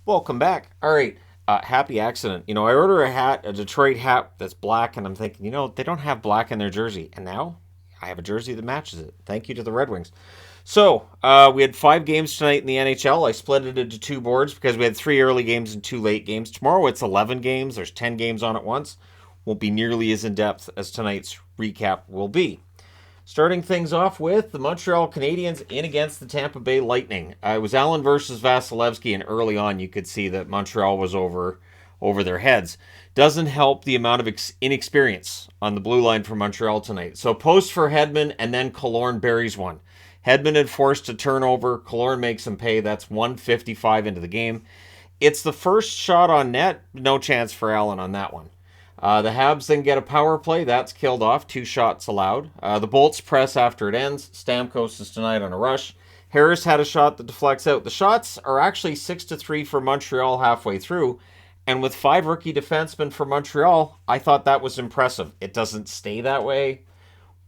Welcome back. All right. Happy accident. I order a Detroit hat that's black, and I'm thinking, they don't have black in their jersey. And now I have a jersey that matches it. Thank you to the Red Wings. So, we had 5 games tonight in the NHL. I split it into 2 boards because we had 3 early games and 2 late games. Tomorrow it's 11 games. There's 10 games on at once. Won't be nearly as in depth as tonight's recap will be. Starting things off with the Montreal Canadiens in against the Tampa Bay Lightning. It was Allen versus Vasilevsky, and early on you could see that Montreal was over their heads. Doesn't help the amount of inexperience on the blue line for Montreal tonight. So post for Hedman, and then Killorn buries one. Hedman had forced a turnover. Killorn makes him pay. That's 1:55 into the game. It's the first shot on net. No chance for Allen on that one. The Habs then get a power play. That's killed off. 2 shots allowed. The Bolts press after it ends. Stamkos is denied on a rush. Harris had a shot that deflects out. The shots are actually 6-3 for Montreal halfway through. And with 5 rookie defensemen for Montreal, I thought that was impressive. It doesn't stay that way,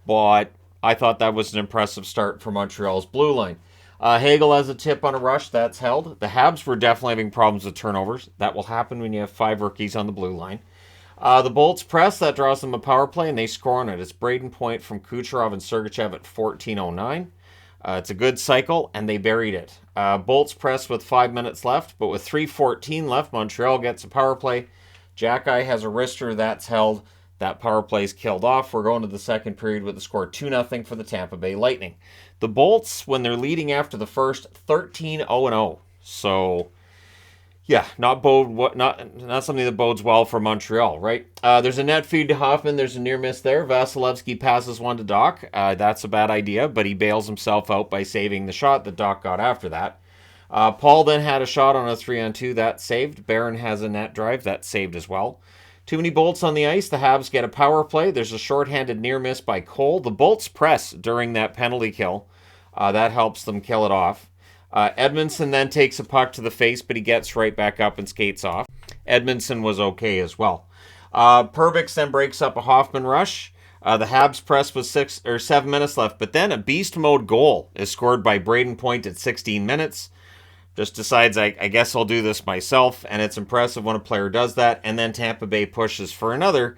but I thought that was an impressive start for Montreal's blue line. Hagel has a tip on a rush. That's held. The Habs were definitely having problems with turnovers. That will happen when you have 5 rookies on the blue line. The Bolts press, that draws them a power play, and they score on it. It's Braden Point from Kucherov and Sergachev at 14:09. It's a good cycle, and they buried it. Bolts press with 5 minutes left, but with 3:14 left, Montreal gets a power play. Jack-Eye has a wrister, that's held. That power play is killed off. We're going to the second period with the score 2-0 for the Tampa Bay Lightning. The Bolts, when they're leading after the first, 13-0-0. So yeah, not something that bodes well for Montreal, right? There's a net feed to Hoffman. There's a near miss there. Vasilevsky passes one to Doc. That's a bad idea, but he bails himself out by saving the shot that Doc got after that. Paul then had a shot on a 3-on-2. That saved. Barron has a net drive. That saved as well. Too many Bolts on the ice. The Habs get a power play. There's a shorthanded near miss by Cole. The Bolts press during that penalty kill. That helps them kill it off. Edmondson then takes a puck to the face, but he gets right back up and skates off. Edmondson was okay as well. Perbix then breaks up a Hoffman rush. The Habs press with 7 minutes left, but then a beast mode goal is scored by Braden Point at 16 minutes. Just decides, I guess I'll do this myself, and it's impressive when a player does that. And then Tampa Bay pushes for another.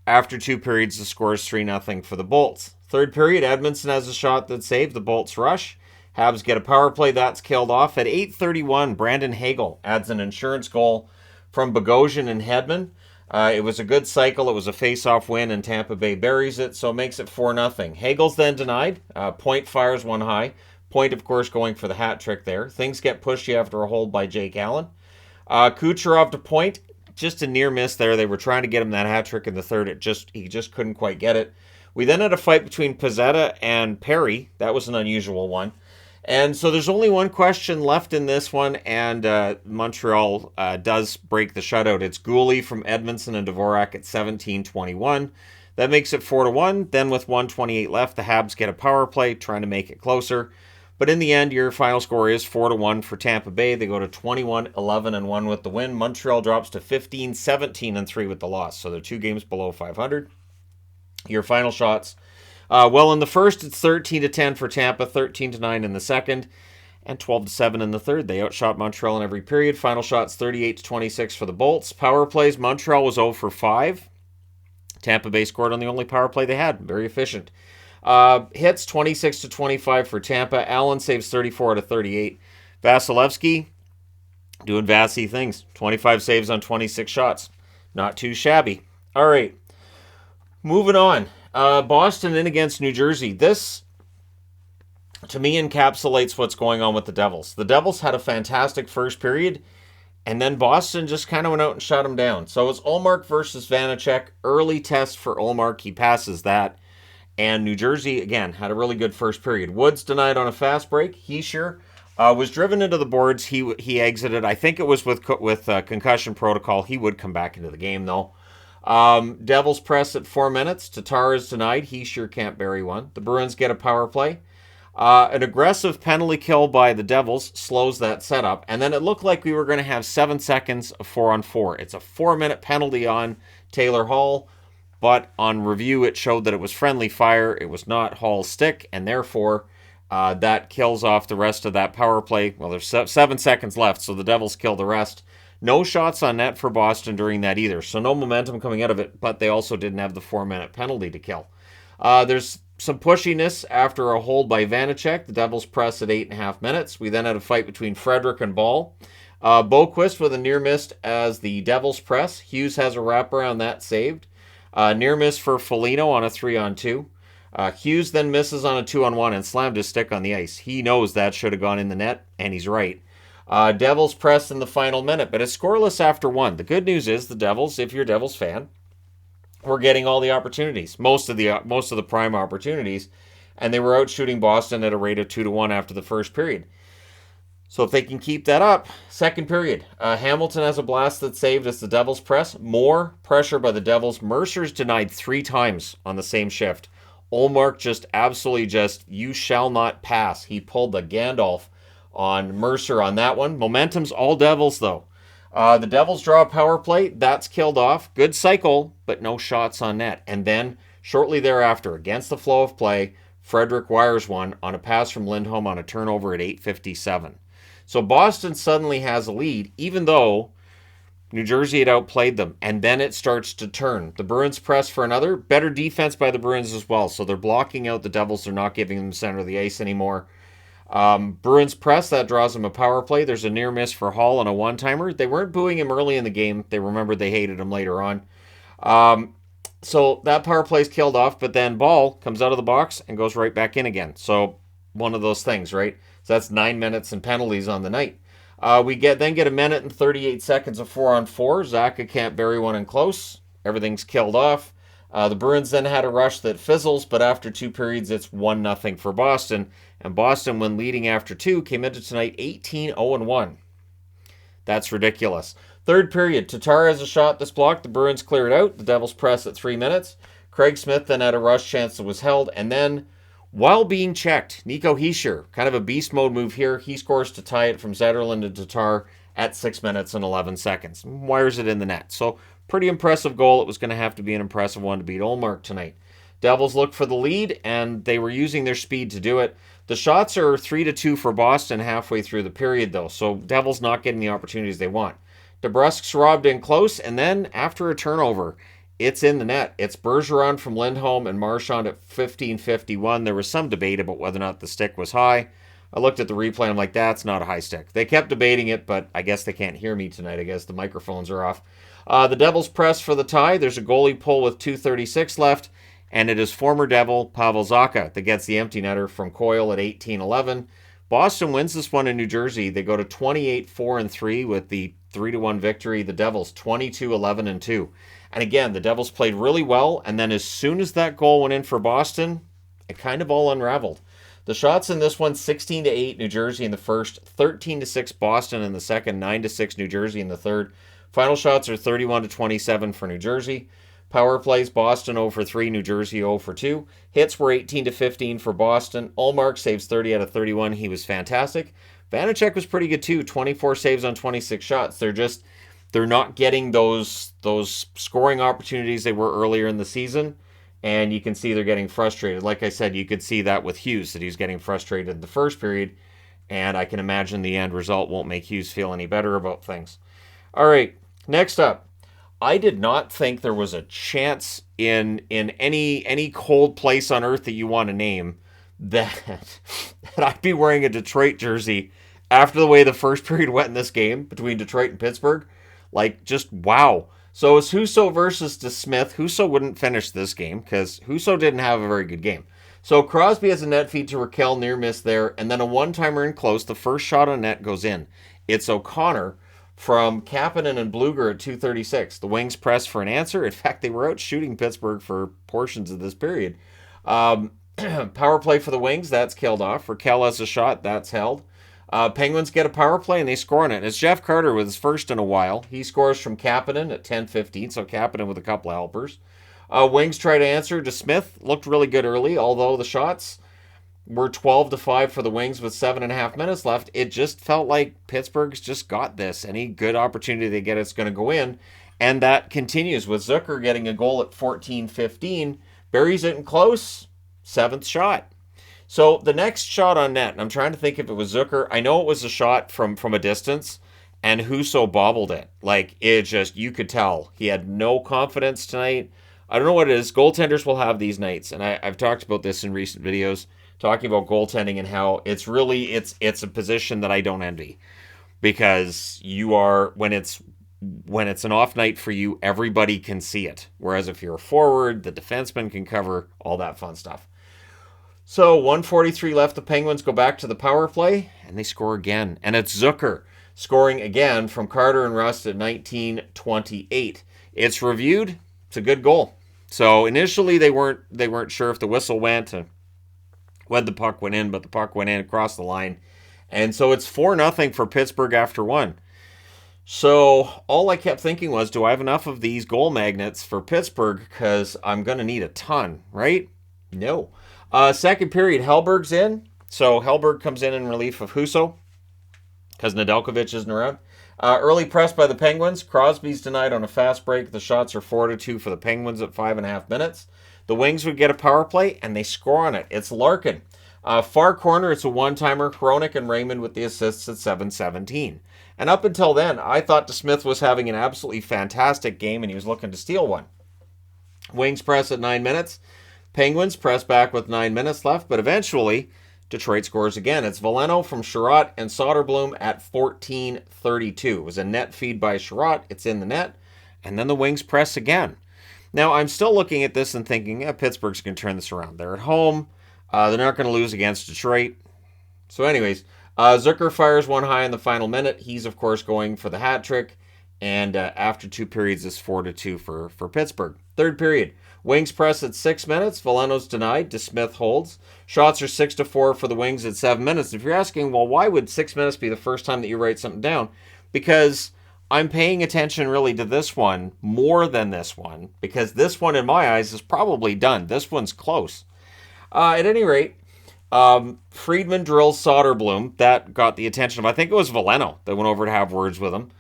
After 2 periods, the score is 3-0 for the Bolts. Third period, Edmondson has a shot that saved. The Bolts rush. Habs get a power play. That's killed off. At 8:31, Brandon Hagel adds an insurance goal from Bogosian and Hedman. It was a good cycle. It was a face-off win, and Tampa Bay buries it, so it makes it 4-0. Hagel's then denied. Point fires one high. Point, of course, going for the hat trick there. Things get pushy after a hold by Jake Allen. Kucherov to Point. Just a near miss there. They were trying to get him that hat trick in the third. He just couldn't quite get it. We then had a fight between Pizzetta and Perry. That was an unusual one. And so there's only one question left in this one, and Montreal does break the shutout. It's Gooley from Edmondson and Dvorak at 17:21. That makes it 4-1. Then with 1:28 left, the Habs get a power play, trying to make it closer. But in the end, your final score is 4-1 for Tampa Bay. They go to 21-11-1 with the win. Montreal drops to 15-17-3 with the loss. So they're 2 games below 500. Your final shots. In the first, it's 13-10 for Tampa, 13-9 in the second, and 12-7 in the third. They outshot Montreal in every period. Final shots, 38-26 for the Bolts. Power plays, Montreal was 0 for 5. Tampa Bay scored on the only power play they had. Very efficient. Hits, 26-25 for Tampa. Allen saves 34 out of 38. Vasilevsky doing Vassy things. 25 saves on 26 shots. Not too shabby. All right, moving on. Boston in against New Jersey. This, to me, encapsulates what's going on with the Devils. The Devils had a fantastic first period, and then Boston just kind of went out and shut them down. So it's Ullmark versus Vanacek. Early test for Ullmark. He passes that. And New Jersey, again, had a really good first period. Woods denied on a fast break. Heischer was driven into the boards. He exited. I think it was with concussion protocol. He would come back into the game, though. Devils press at 4 minutes. Tatar is denied. He sure can't bury one. The Bruins get a power play. An aggressive penalty kill by the Devils slows that setup. And then it looked like we were going to have 7 seconds of 4-on-4. It's a 4-minute penalty on Taylor Hall. But on review, it showed that it was friendly fire. It was not Hall's stick. And therefore, That kills off the rest of that power play. Well, there's 7 seconds left, so the Devils kill the rest. No shots on net for Boston during that either, so no momentum coming out of it, but they also didn't have the 4-minute penalty to kill. There's some pushiness after a hold by Vanacek. The Devils press at 8.5 minutes. We then had a fight between Frederick and Ball. Boquist with a near miss as the Devils press. Hughes has a wraparound that saved. Near miss for Foligno on a 3-on-2. Hughes then misses on a 2-on-1 and slammed his stick on the ice. He knows that should have gone in the net, and he's right. Devils press in the final minute, but it's scoreless after 1. The good news is the Devils, if you're a Devils fan, were getting all the opportunities, most of the prime opportunities, and they were out shooting Boston at a rate of 2-1 after the first period. So if they can keep that up, second period, Hamilton has a blast that saved as the Devils press. More pressure by the Devils. Mercer's denied 3 times on the same shift. Ullmark just absolutely you shall not pass. He pulled the Gandalf on Mercer on that one. Momentum's all Devils, though. The Devils draw a power play. That's killed off. Good cycle, but no shots on net. And then, shortly thereafter, against the flow of play, Frederick wires one on a pass from Lindholm on a turnover at 8:57. So Boston suddenly has a lead, even though New Jersey had outplayed them. And then it starts to turn. The Bruins press for another. Better defense by the Bruins as well. So they're blocking out the Devils. They're not giving them the center of the ice anymore. Bruins press, that draws him a power play. There's a near miss for Hall on a one-timer. They weren't booing him early in the game. They remembered they hated him later on. So that power play's killed off, but then Ball comes out of the box and goes right back in again. So one of those things, right? So that's 9 minutes and penalties on the night. We get a minute and 38 seconds of 4-on-4. Zacha can't bury one in close. Everything's killed off. The Bruins then had a rush that fizzles, but after 2 periods, it's 1-0 for Boston. And Boston, when leading after 2, came into tonight 18-0-1. That's ridiculous. Third period, Tatar has a shot that's blocked. The Bruins clear it out. The Devils press at 3 minutes. Craig Smith then had a rush chance that was held. And then, while being checked, Nico Hischier, kind of a beast mode move here. He scores to tie it from Zetterlund and Tatar at 6 minutes and 11 seconds. Wires it in the net. So, pretty impressive goal. It was going to have to be an impressive one to beat Ullmark tonight. Devils look for the lead, and they were using their speed to do it. The shots are 3-2 for Boston halfway through the period, though, so Devils not getting the opportunities they want. DeBrusk's robbed in close, and then after a turnover, it's in the net. It's Bergeron from Lindholm and Marchand at 15:51. There was some debate about whether or not the stick was high. I looked at the replay, and I'm like, that's not a high stick. They kept debating it, but I guess they can't hear me tonight. I guess the microphones are off. The Devils press for the tie. There's a goalie pull with 2:36 left, and it is former Devil Pavel Zacha that gets the empty netter from Coyle at 18:11. Boston wins this one in New Jersey. They go to 28-4-3 with the 3-1 victory. The Devils 22-11-2. And again, the Devils played really well, and then as soon as that goal went in for Boston, it kind of all unraveled. The shots in this one, 16-8 New Jersey in the first, 13-6 Boston in the second, 9-6 New Jersey in the third. Final shots are 31-27 for New Jersey. Power plays, Boston 0 for 3, New Jersey 0 for 2. Hits were 18-15 for Boston. Ullmark saves 30 out of 31. He was fantastic. Vanacek was pretty good too, 24 saves on 26 shots. They're not getting those scoring opportunities they were earlier in the season, and you can see they're getting frustrated. Like I said, you could see that with Hughes, that he was getting frustrated in the first period, and I can imagine the end result won't make Hughes feel any better about things. All right, next up. I did not think there was a chance in any cold place on earth that you want to name that I'd be wearing a Detroit jersey after the way the first period went in this game between Detroit and Pittsburgh. Like, just wow. So it's Husso versus DeSmith. Husso wouldn't finish this game because Husso didn't have a very good game. So Crosby has a net feed to Raquel, near miss there, and then a one-timer in close. The first shot on net goes in. It's O'Connor from Kapanen and Bluger at 2:36. The Wings press for an answer. In fact, they were out shooting Pittsburgh for portions of this period. Power play for the Wings, that's killed off. Raquel has a shot, that's held. Penguins get a power play and they score on it. It's Jeff Carter with his first in a while. He scores from Kapanen at 10:15, so Kapanen with a couple of helpers. Wings try to answer. DeSmith looked really good early, although the shots were 12-5 for the Wings with 7.5 minutes left. It just felt like Pittsburgh's just got this. Any good opportunity they get, it's going to go in. And that continues with Zucker getting a goal at 14:15. Buries it in close. 7th shot. So the next shot on net, and I'm trying to think if it was Zucker. I know it was a shot from a distance, and Husso bobbled it. Like, it just, you could tell. He had no confidence tonight. I don't know what it is. Goaltenders will have these nights, and I've talked about this in recent videos, talking about goaltending and how it's really, it's a position that I don't envy. Because you are, when it's an off night for you, everybody can see it. Whereas if you're a forward, the defenseman can cover all that fun stuff. So 1:43 left. The Penguins go back to the power play, and they score again. And it's Zucker scoring again from Carter and Rust at 19:28. It's reviewed. It's a good goal. So initially they weren't sure if the whistle went and when the puck went in, but the puck went in across the line. And so it's 4-0 for Pittsburgh after one. So all I kept thinking was, do I have enough of these goal magnets for Pittsburgh? Because I'm going to need a ton, right? No. Second period, Hellberg's in. So Hellberg comes in relief of Husso because Nedeljkovic isn't around. Early press by the Penguins. Crosby's denied on a fast break. The shots are 4-2 for the Penguins at 5.5 minutes. The Wings would get a power play, and they score on it. It's Larkin. Far corner, it's a one-timer. Hronik and Raymond with the assists at 7:17. And up until then, I thought DeSmith was having an absolutely fantastic game, and he was looking to steal one. Wings press at 9 minutes. Penguins press back with 9 minutes left, but eventually Detroit scores again. It's Veleno from Sherratt and Soderblom at 14:32. It was a net feed by Sherratt. It's in the net. And then the Wings press again. Now, I'm still looking at this and thinking, Pittsburgh's going to turn this around. They're at home. They're not going to lose against Detroit. So anyways, Zucker fires one high in the final minute. He's, of course, going for the hat trick. And after 2 periods, it's 4-2 for Pittsburgh. Third period. Wings press at 6 minutes. Veleno's denied. DeSmith holds. Shots are 6-4 for the Wings at 7 minutes. If you're asking, well, why would 6 minutes be the first time that you write something down? Because I'm paying attention really to this one more than this one. Because this one, in my eyes, is probably done. This one's close. At any rate, Friedman drills Soderblom. That got the attention of, I think it was Veleno that went over to have words with him.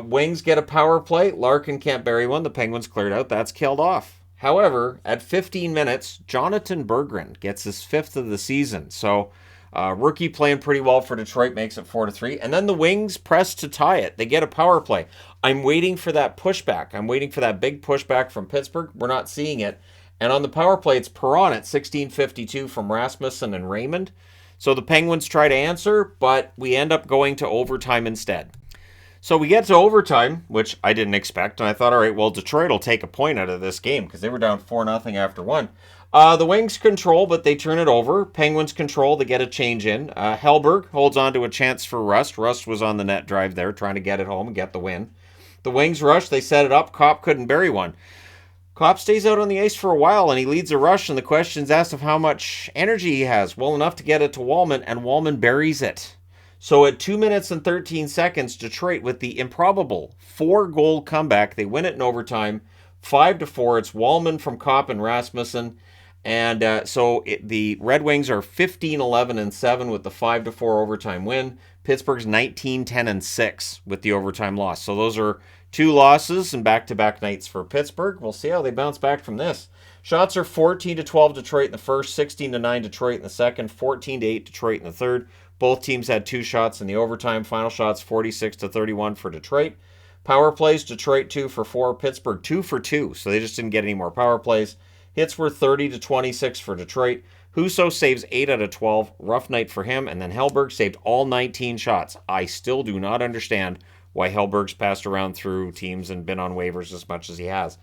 Wings get a power play. Larkin can't bury one. The Penguins cleared out. That's killed off. However, at 15 minutes, Jonathan Berggren gets his 5th of the season. So, rookie playing pretty well for Detroit makes it 4-3. And then the Wings press to tie it. They get a power play. I'm waiting for that pushback. I'm waiting for that big pushback from Pittsburgh. We're not seeing it. And on the power play, it's Perron at 16:52 from Rasmussen and Raymond. So the Penguins try to answer, but we end up going to overtime instead. So we get to overtime, which I didn't expect, and I thought, all right, well, Detroit will take a point out of this game because they were down 4-0 after one. The Wings control, but they turn it over. Penguins control, they get a change in. Hellberg holds on to a chance for Rust. Rust was on the net drive there, trying to get it home and get the win. The Wings rush, they set it up. Kopp couldn't bury one. Kopp stays out on the ice for a while, and he leads a rush, and the question's asked of how much energy he has. Well, enough to get it to Wallman, and Wallman buries it. So at 2 minutes and 13 seconds, Detroit with the improbable 4-goal comeback. They win it in overtime, 5-4. It's Wallman from Kopp and Rasmussen. And the Red Wings are 15-11-7 with the 5-4 overtime win. Pittsburgh's 19-10-6 with the overtime loss. So those are 2 losses and back-to-back nights for Pittsburgh. We'll see how they bounce back from this. Shots are 14-12 Detroit in the first, 16-9 Detroit in the second, 14-8 Detroit in the third. Both teams had 2 shots in the overtime. Final shots 46-31 for Detroit. Power plays, Detroit 2 for 4, Pittsburgh 2 for 2. So they just didn't get any more power plays. Hits were 30-26 for Detroit. Husso saves 8 out of 12. Rough night for him. And then Hellberg saved all 19 shots. I still do not understand why Hellberg's passed around through teams and been on waivers as much as he has.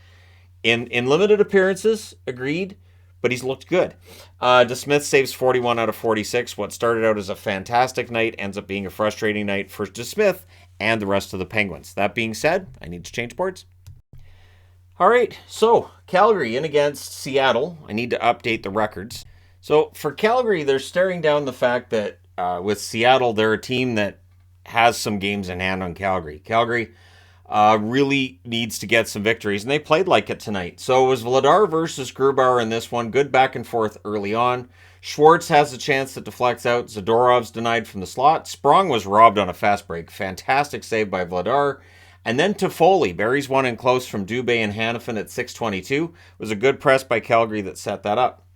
In limited appearances, agreed, but he's looked good. DeSmith saves 41 out of 46. What started out as a fantastic night ends up being a frustrating night for DeSmith and the rest of the Penguins. That being said, I need to change boards. All right, so Calgary in against Seattle. I need to update the records. So for Calgary, they're staring down the fact that with Seattle, they're a team that has some games in hand on Calgary. Calgary really needs to get some victories, and they played like it tonight. So it was Vladar versus Grubauer in this one. Good back and forth early on. Schwartz has a chance that deflects out. Zadorov's denied from the slot. Sprong was robbed on a fast break. Fantastic save by Vladar. And then Toffoli buries one in close from Dubé and Hanifin at 6:22. It was a good press by Calgary that set that up.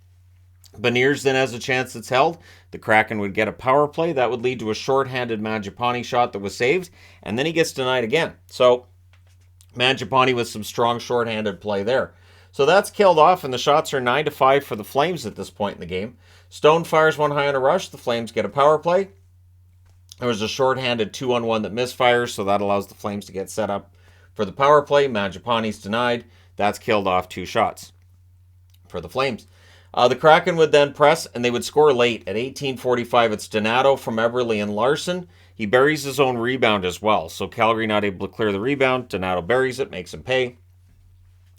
Beniers then has a chance that's held. The Kraken would get a power play. That would lead to a shorthanded Mangiapane shot that was saved, and then he gets denied again. So Mangiapane with some strong shorthanded play there. So that's killed off, and the shots are 9-5 for the Flames at this point in the game. Stone fires one high on a rush. The Flames get a power play. There was a shorthanded 2-on-1 that misfires, so that allows the Flames to get set up for the power play. Mangiapane's denied. That's killed off 2 shots for the Flames. The Kraken would then press, and they would score late. At 18:45, it's Donato from Eberle and Larson. He buries his own rebound as well. So Calgary not able to clear the rebound. Donato buries it, makes him pay.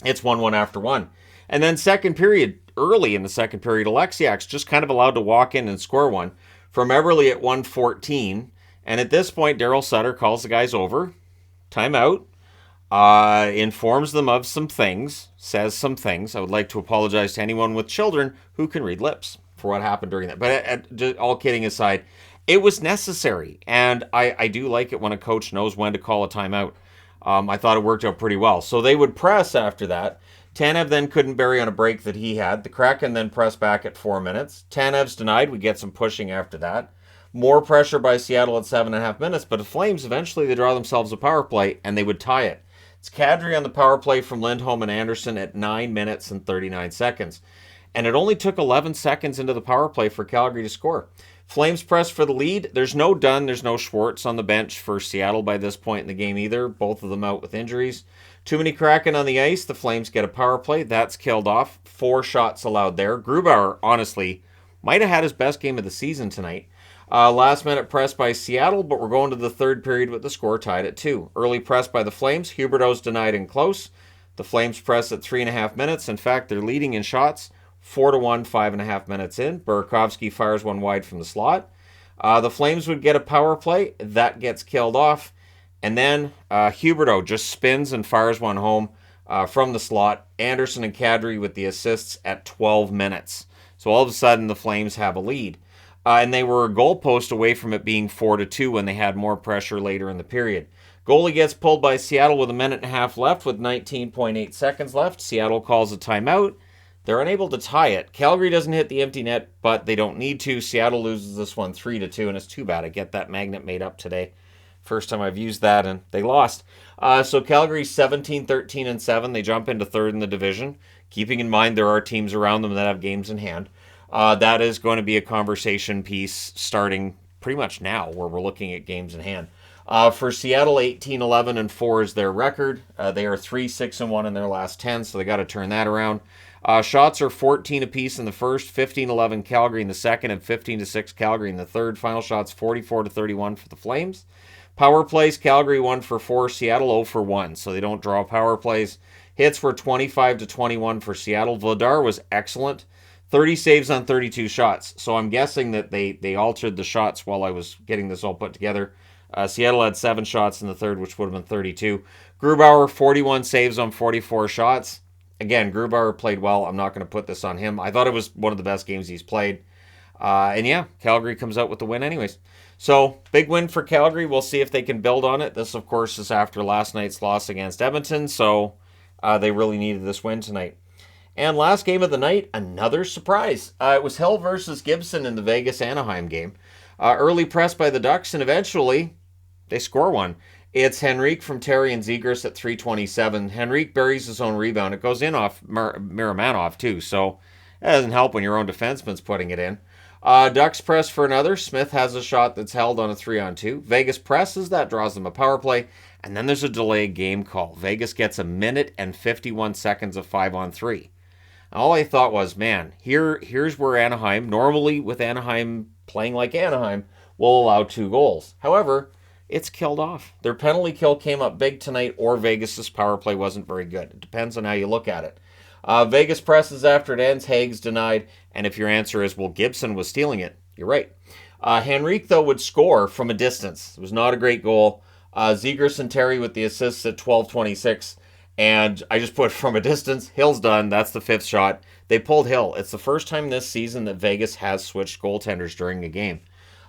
It's 1-1 after 1. And then second period, early in the second period, Alexiak's just kind of allowed to walk in and score one from Eberle at 1:14. And at this point, Daryl Sutter calls the guys over. Timeout. Informs them of some things, says some things. I would like to apologize to anyone with children who can read lips for what happened during that. But all kidding aside, it was necessary. And I do like it when a coach knows when to call a timeout. I thought it worked out pretty well. So they would press after that. Tanev then couldn't bury on a break that he had. The Kraken then pressed back at 4 minutes. Tanev's denied. We get some pushing after that. More pressure by Seattle at 7.5 minutes. But the Flames, eventually they draw themselves a power play, and they would tie it. It's Kadri on the power play from Lindholm and Anderson at 9 minutes and 39 seconds. And it only took 11 seconds into the power play for Calgary to score. Flames press for the lead. There's no Dunn, there's no Schwartz on the bench for Seattle by this point in the game either. Both of them out with injuries. Too many Kraken on the ice. The Flames get a power play. That's killed off. 4 shots allowed there. Grubauer, honestly, might have had his best game of the season tonight. Last minute press by Seattle, but we're going to the third period with the score tied at 2. Early press by the Flames. Huberdeau's denied and close. The Flames press at 3.5 minutes. In fact, they're leading in shots. 4-1, 5.5 minutes in. Burakovsky fires one wide from the slot. The Flames would get a power play. That gets killed off. And then Huberdeau just spins and fires one home from the slot. Anderson and Kadri with the assists at 12 minutes. So all of a sudden, the Flames have a lead. And they were a goalpost away from it being 4-2 when they had more pressure later in the period. Goalie gets pulled by Seattle with 1.5 minutes left with 19.8 seconds left. Seattle calls a timeout. They're unable to tie it. Calgary doesn't hit the empty net, but they don't need to. Seattle loses this one 3-2, and it's too bad. I get that magnet made up today. First time I've used that, and they lost. So Calgary's 17-13-7. They jump into third in the division, keeping in mind there are teams around them that have games in hand. That is going to be a conversation piece starting pretty much now, where we're looking at games in hand. For Seattle, 18-11-4 is their record. They are 3-6-1 in their last 10, so they got to turn that around. Shots are 14 apiece in the first, 15-11 Calgary in the second, and 15-6 Calgary in the third. Final shots 44-31 for the Flames. Power plays, Calgary 1 for 4, Seattle 0 for 1, so they don't draw power plays. Hits were 25-21 for Seattle. Vladar was excellent. 30 saves on 32 shots. So I'm guessing that they altered the shots while I was getting this all put together. Seattle had 7 shots in the third, which would have been 32. Grubauer, 41 saves on 44 shots. Again, Grubauer played well. I'm not going to put this on him. I thought it was one of the best games he's played. And yeah, Calgary comes out with the win anyways. So, big win for Calgary. We'll see if they can build on it. This, of course, is after last night's loss against Edmonton. So, they really needed this win tonight. And last game of the night, another surprise. It was Hill versus Gibson in the Vegas-Anaheim game. Early press by the Ducks, and eventually they score one. It's Henrique from Terry and Zegras at 3:27. Henrique buries his own rebound. It goes in off Miramanov, too, so that doesn't help when your own defenseman's putting it in. Ducks press for another. Smith has a shot that's held on a 3-on-2. Vegas presses. That draws them a power play. And then there's a delayed game call. Vegas gets 1 minute and 51 seconds of 5-on-3. All I thought was, man, here's where Anaheim, normally with Anaheim playing like Anaheim, will allow 2 goals. However, it's killed off. Their penalty kill came up big tonight, or Vegas' power play wasn't very good. It depends on how you look at it. Vegas presses after it ends. Hague's denied. And if your answer is, well, Gibson was stealing it, you're right. Henrique, though, would score from a distance. It was not a great goal. Zegras and Terry with the assists at 12:26. And I just put from a distance. Hill's done. That's the 5th shot. They pulled Hill. It's the first time this season that Vegas has switched goaltenders during a game.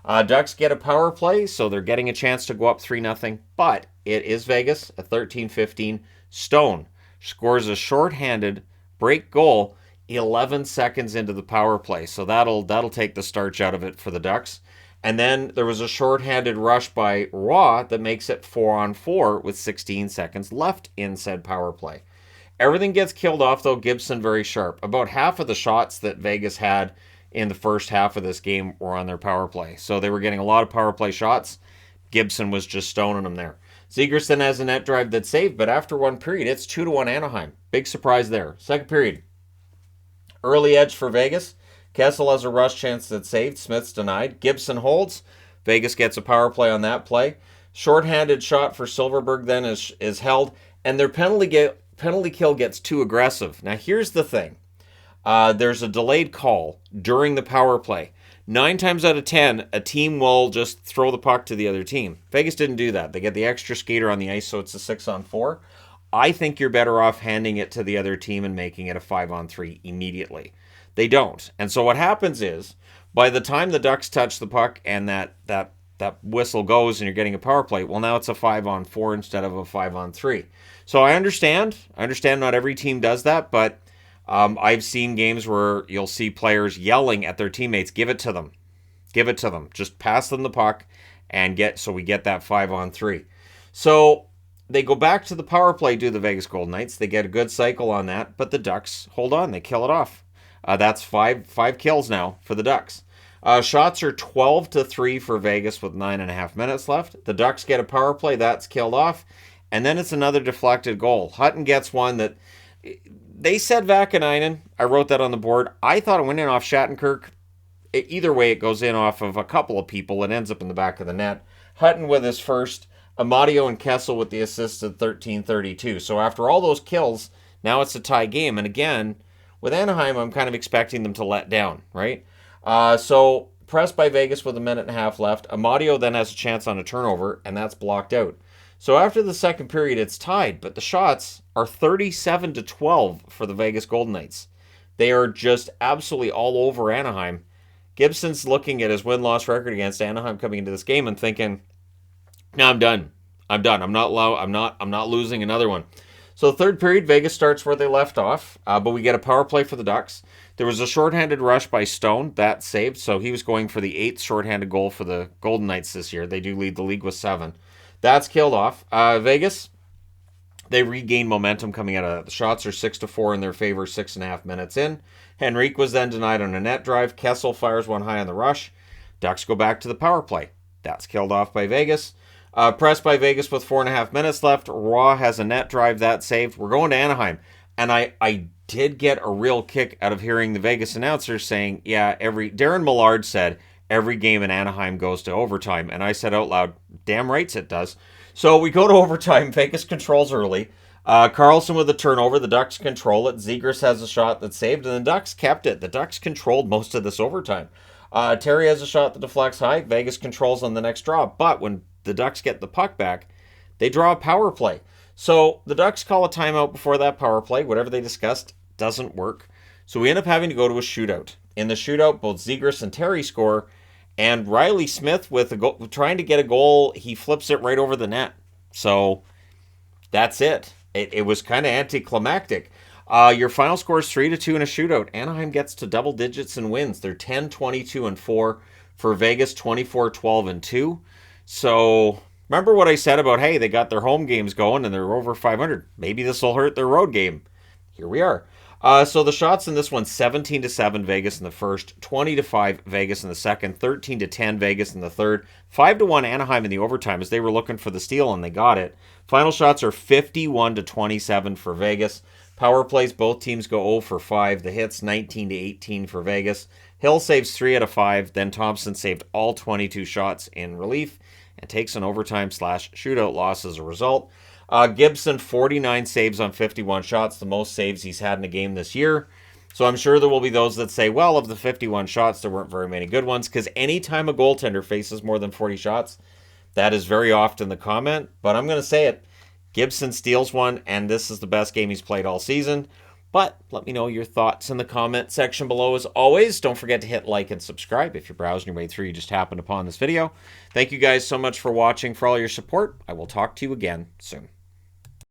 Ducks get a power play, so they're getting a chance to go up 3-0. But it is Vegas at 13:15. Stone scores a shorthanded break goal 11 seconds into the power play. So that'll take the starch out of it for the Ducks. And then there was a shorthanded rush by Raw that makes it 4-on-4 with 16 seconds left in said power play. Everything gets killed off, though. Gibson very sharp. About half of the shots that Vegas had in the first half of this game were on their power play. So they were getting a lot of power play shots. Gibson was just stoning them there. Zegras then has a net drive that saved, but after one period, it's 2-1 Anaheim. Big surprise there. Second period, early edge for Vegas. Kessel has a rush chance that's saved. Smith's denied. Gibson holds. Vegas gets a power play on that play. Shorthanded shot for Silverberg then is held, and their penalty kill gets too aggressive. Now here's the thing. There's a delayed call during the power play. 9 times out of 10, a team will just throw the puck to the other team. Vegas didn't do that. They get the extra skater on the ice, so it's a 6-on-4. I think you're better off handing it to the other team and making it a 5-on-3 immediately. They don't. And so what happens is, by the time the Ducks touch the puck and that whistle goes and you're getting a power play, well, now it's a 5-on-4 instead of a 5-on-3. So I understand not every team does that, but I've seen games where you'll see players yelling at their teammates, give it to them. Give it to them. Just pass them the puck and we get that 5-on-3. So they go back to the power play, do the Vegas Golden Knights. They get a good cycle on that, but the Ducks hold on. They kill it off. That's five kills now for the Ducks. Shots are 12-3 for Vegas with 9.5 minutes left. The Ducks get a power play. That's killed off. And then it's another deflected goal. Hutton gets one that they said Vakanainen. I wrote that on the board. I thought it went in off Shattenkirk. Either way, it goes in off of a couple of people. It ends up in the back of the net. Hutton with his first. Amadio and Kessel with the assist at 13-32. So after all those kills, now it's a tie game. And again, with Anaheim, I'm kind of expecting them to let down, right? So pressed by Vegas with 1.5 minutes left. Amadio then has a chance on a turnover, and that's blocked out. So after the second period, it's tied, but the shots are 37-12 for the Vegas Golden Knights. They are just absolutely all over Anaheim. Gibson's looking at his win-loss record against Anaheim coming into this game and thinking, "No, I'm done. I'm not losing another one." So third period, Vegas starts where they left off, but we get a power play for the Ducks. There was a shorthanded rush by Stone. That saved, so he was going for the 8th shorthanded goal for the Golden Knights this year. They do lead the league with 7. That's killed off. Vegas, they regain momentum coming out of that. The shots are 6-4 in their favor, 6.5 minutes in. Henrique was then denied on a net drive. Kessel fires one high on the rush. Ducks go back to the power play. That's killed off by Vegas. Pressed by Vegas with 4.5 minutes left. Raw has a net drive. That saved. We're going to Anaheim. And I did get a real kick out of hearing the Vegas announcers saying, Darren Millard said, every game in Anaheim goes to overtime. And I said out loud, damn rights it does. So we go to overtime. Vegas controls early. Carlson with a turnover. The Ducks control it. Zegras has a shot that's saved, and the Ducks kept it. The Ducks controlled most of this overtime. Terry has a shot that deflects high. Vegas controls on the next draw. But when the Ducks get the puck back, they draw a power play. So the Ducks call a timeout before that power play. Whatever they discussed doesn't work. So we end up having to go to a shootout. In the shootout, both Zegras and Terry score. And Riley Smith, with a goal, trying to get a goal, he flips it right over the net. So that's it. It was kind of anticlimactic. Your final score is 3-2 in a shootout. Anaheim gets to double digits and wins. They're 10-22-4 for Vegas, 24-12-2. So remember what I said about, hey, they got their home games going and they're over 500. Maybe this will hurt their road game. Here we are. So the shots in this one, 17-7 Vegas in the first, 20-5 Vegas in the second, 13-10 Vegas in the third, 5-1 Anaheim in the overtime as they were looking for the steal and they got it. Final shots are 51-27 for Vegas. Power plays, both teams go 0 for 5. The hits, 19-18 for Vegas. Hill saves 3 out of 5. Then Thompson saved all 22 shots in relief and takes an overtime/shootout loss as a result. Gibson, 49 saves on 51 shots, the most saves he's had in a game this year. So I'm sure there will be those that say, well, of the 51 shots, there weren't very many good ones, because anytime a goaltender faces more than 40 shots, that is very often the comment. But I'm going to say it. Gibson steals one, and this is the best game he's played all season. But let me know your thoughts in the comment section below as always. Don't forget to hit like and subscribe if you're browsing your way through, you just happened upon this video. Thank you guys so much for watching, for all your support. I will talk to you again soon.